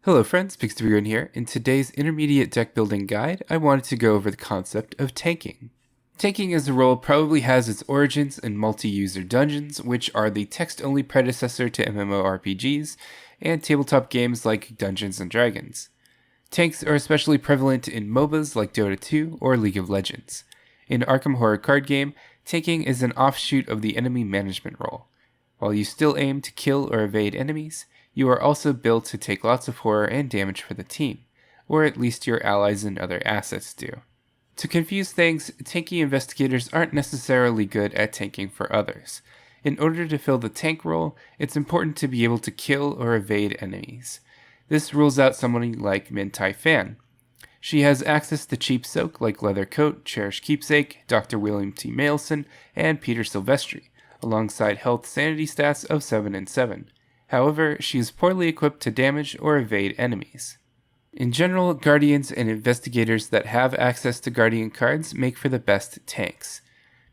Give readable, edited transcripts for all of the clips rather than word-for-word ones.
Hello friends, Pixelbeard here. In today's intermediate deck building guide, I wanted to go over the concept of tanking. Tanking as a role probably has its origins in multi-user dungeons, which are the text-only predecessor to MMORPGs and tabletop games like Dungeons & Dragons. Tanks are especially prevalent in MOBAs like Dota 2 or League of Legends. In Arkham horror card game, tanking is an offshoot of the enemy management role. While you still aim to kill or evade enemies, you are also built to take lots of horror and damage for the team, or at least your allies and other assets do. To confuse things, tanky investigators aren't necessarily good at tanking for others. In order to fill the tank role, it's important to be able to kill or evade enemies. This rules out someone like Mintai Fan. She has access to cheap soak like Leather Coat, Cherished Keepsake, Dr. William T. Mailson, and Peter Silvestri, alongside health sanity stats of 7 and 7. However, she is poorly equipped to damage or evade enemies. In general, Guardians and Investigators that have access to Guardian cards make for the best tanks.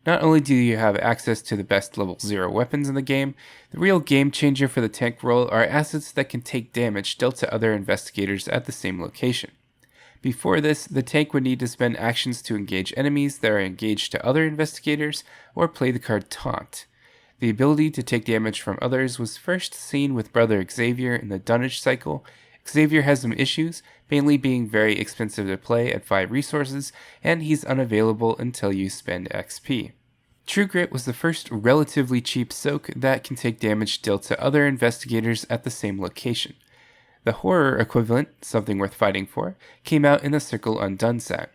Not only do you have access to the best level 0 weapons in the game, the real game changer for the tank role are assets that can take damage dealt to other Investigators at the same location. Before this, the tank would need to spend actions to engage enemies that are engaged to other Investigators or play the card Taunt. The ability to take damage from others was first seen with Brother Xavier in the Dunnage cycle. Xavier has some issues, mainly being very expensive to play at 5 resources, and he's unavailable until you spend XP. True Grit was the first relatively cheap soak that can take damage dealt to other investigators at the same location. The horror equivalent, something worth fighting for, came out in the Circle Undone set.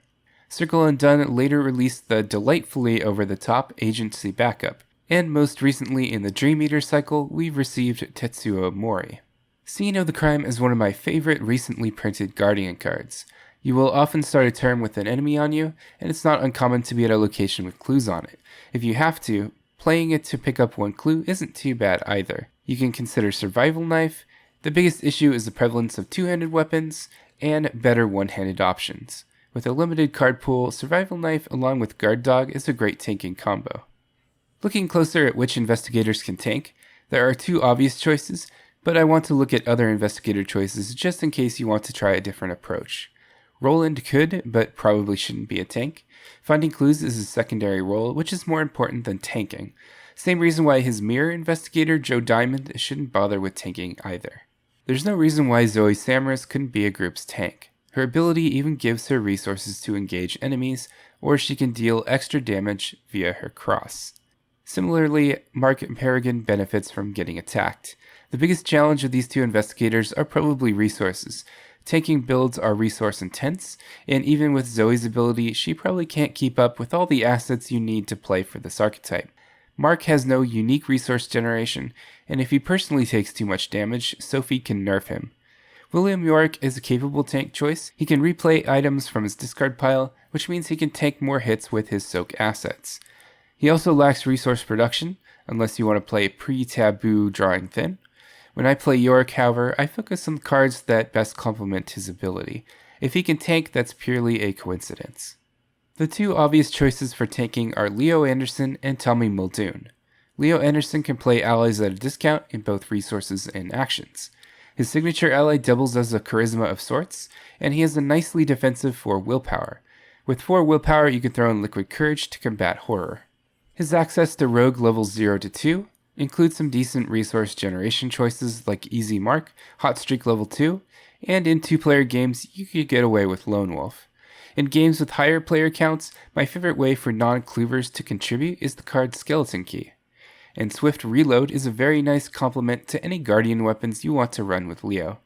Circle Undone later released the delightfully over-the-top Agency backup, and most recently in the Dream Eater cycle, we've received Tetsuo Mori. Scene of the Crime is one of my favorite recently printed Guardian cards. You will often start a turn with an enemy on you, and it's not uncommon to be at a location with clues on it. If you have to, playing it to pick up one clue isn't too bad either. You can consider Survival Knife. The biggest issue is the prevalence of two-handed weapons, and better one-handed options. With a limited card pool, Survival Knife along with Guard Dog is a great tanking combo. Looking closer at which investigators can tank, there are 2 obvious choices, but I want to look at other investigator choices just in case you want to try a different approach. Roland could, but probably shouldn't be a tank. Finding clues is a secondary role, which is more important than tanking. Same reason why his mirror investigator, Joe Diamond, shouldn't bother with tanking either. There's no reason why Zoe Samaras couldn't be a group's tank. Her ability even gives her resources to engage enemies, or she can deal extra damage via her cross. Similarly, Mark Peregrine benefits from getting attacked. The biggest challenge of these 2 investigators are probably resources. Tanking builds are resource intense, and even with Zoe's ability, she probably can't keep up with all the assets you need to play for this archetype. Mark has no unique resource generation, and if he personally takes too much damage, Sophie can nerf him. William York is a capable tank choice. He can replay items from his discard pile, which means he can take more hits with his soak assets. He also lacks resource production, unless you want to play pre-taboo drawing thin. When I play Yorick, however, I focus on cards that best complement his ability. If he can tank, that's purely a coincidence. The 2 obvious choices for tanking are Leo Anderson and Tommy Muldoon. Leo Anderson can play allies at a discount in both resources and actions. His signature ally doubles as a charisma of sorts, and he has a nicely defensive 4 willpower. With 4 willpower, you can throw in Liquid Courage to combat horror. His access to Rogue levels 0 to 2 includes some decent resource generation choices like Easy Mark, Hot Streak level 2, and in 2-player games you could get away with Lone Wolf. In games with higher player counts, my favorite way for non-cleavers to contribute is the card Skeleton Key. And Swift Reload is a very nice complement to any Guardian weapons you want to run with Leo.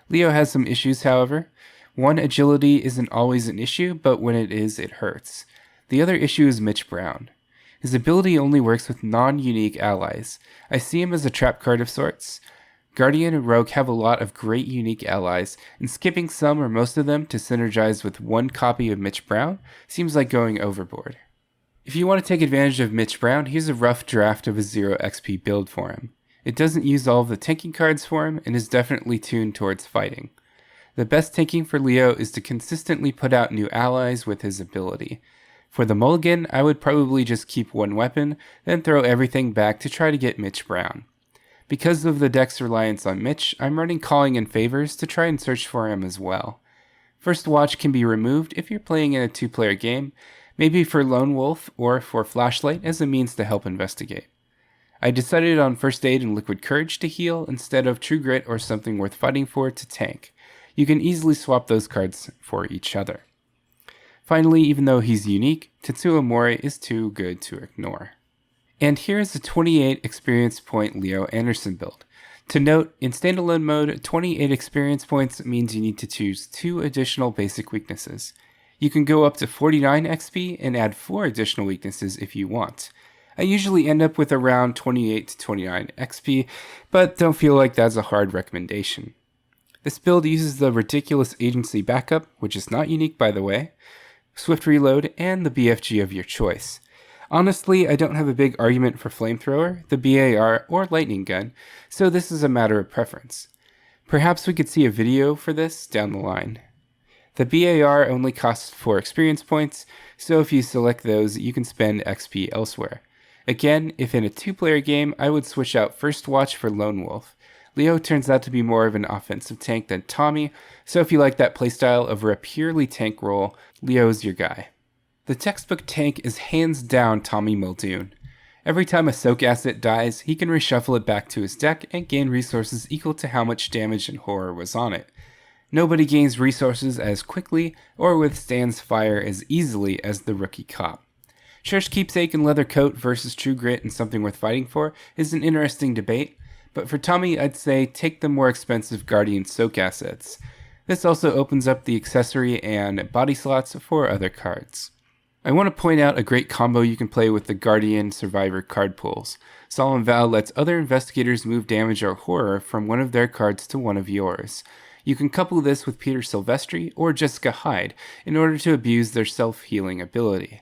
Leo has some issues, however. 1, agility isn't always an issue, but when it is, it hurts. The other issue is Mitch Brown. His ability only works with non-unique allies. I see him as a trap card of sorts. Guardian and Rogue have a lot of great unique allies, and skipping some or most of them to synergize with 1 copy of Mitch Brown seems like going overboard. If you want to take advantage of Mitch Brown, here's a rough draft of a 0 XP build for him. It doesn't use all of the tanking cards for him, and is definitely tuned towards fighting. The best tanking for Leo is to consistently put out new allies with his ability. For the mulligan, I would probably just keep 1 weapon, then throw everything back to try to get Mitch Brown. Because of the deck's reliance on Mitch, I'm running Calling in Favors to try and search for him as well. First Watch can be removed if you're playing in a 2-player game, maybe for Lone Wolf or for Flashlight as a means to help investigate. I decided on First Aid and Liquid Courage to heal instead of True Grit or something worth fighting for to tank. You can easily swap those cards for each other. Finally, even though he's unique, Tetsuo Mori is too good to ignore. And here's a 28 experience point Leo Anderson build. To note, in standalone mode, 28 experience points means you need to choose 2 additional basic weaknesses. You can go up to 49 XP and add 4 additional weaknesses if you want. I usually end up with around 28 to 29 XP, but don't feel like that's a hard recommendation. This build uses the ridiculous agency backup, which is not unique by the way, Swift Reload, and the BFG of your choice. Honestly, I don't have a big argument for Flamethrower, the BAR, or Lightning Gun, so this is a matter of preference. Perhaps we could see a video for this down the line. The BAR only costs 4 experience points, so if you select those, you can spend XP elsewhere. Again, if in a 2-player game, I would switch out First Watch for Lone Wolf. Leo turns out to be more of an offensive tank than Tommy, so if you like that playstyle over a purely tank role, Leo's your guy. The textbook tank is hands down Tommy Muldoon. Every time a soak asset dies, he can reshuffle it back to his deck and gain resources equal to how much damage and horror was on it. Nobody gains resources as quickly or withstands fire as easily as the rookie cop. Church Keepsake and Leather Coat versus True Grit and Something Worth Fighting For is an interesting debate, but for Tommy I'd say take the more expensive Guardian Soak assets. This also opens up the accessory and body slots for other cards. I want to point out a great combo you can play with the Guardian Survivor card pools. Solemn Vow lets other investigators move damage or horror from one of their cards to one of yours. You can couple this with Peter Silvestri or Jessica Hyde in order to abuse their self-healing ability.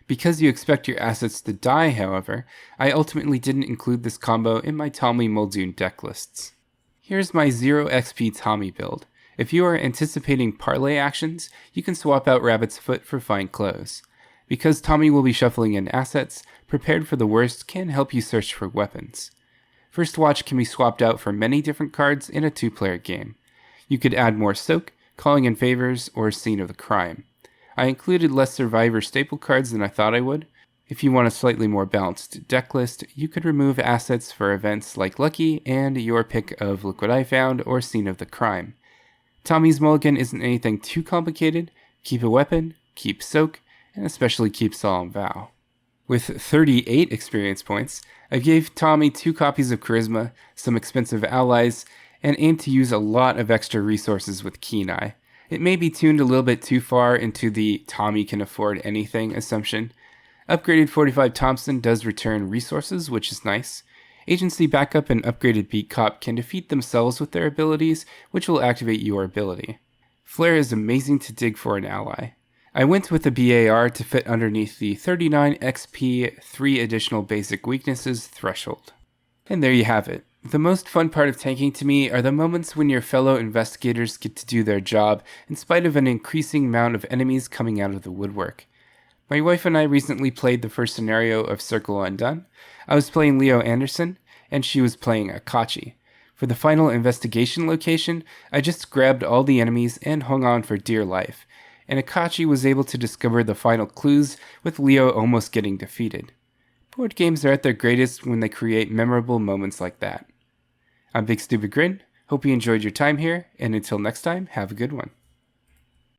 Because you expect your assets to die, however, I ultimately didn't include this combo in my Tommy Muldoon deck lists. Here's my 0 XP Tommy build. If you are anticipating parlay actions, you can swap out Rabbit's Foot for Fine Clothes. Because Tommy will be shuffling in assets, Prepared for the Worst can help you search for weapons. First Watch can be swapped out for many different cards in a 2-player game. You could add more Soak, Calling in Favors, or Scene of the Crime. I included less Survivor staple cards than I thought I would. If you want a slightly more balanced deck list, you could remove assets for events like Lucky and your pick of Liquid I Found or Scene of the Crime. Tommy's mulligan isn't anything too complicated. Keep a weapon, keep Soak, and especially keep Solemn Vow. With 38 experience points, I gave Tommy 2 copies of Charisma, some expensive allies, and aimed to use a lot of extra resources with Keen Eye. It may be tuned a little bit too far into the Tommy can afford anything assumption. Upgraded 45 Thompson does return resources, which is nice. Agency Backup and upgraded Beat Cop can defeat themselves with their abilities, which will activate your ability. Flare is amazing to dig for an ally. I went with the BAR to fit underneath the 39 XP 3 additional basic weaknesses threshold. And there you have it. The most fun part of tanking to me are the moments when your fellow investigators get to do their job in spite of an increasing amount of enemies coming out of the woodwork. My wife and I recently played the first scenario of Circle Undone. I was playing Leo Anderson, and she was playing Akachi. For the final investigation location, I just grabbed all the enemies and hung on for dear life, and Akachi was able to discover the final clues with Leo almost getting defeated. Board games are at their greatest when they create memorable moments like that. I'm Big Stupid Grin, hope you enjoyed your time here, and until next time, have a good one.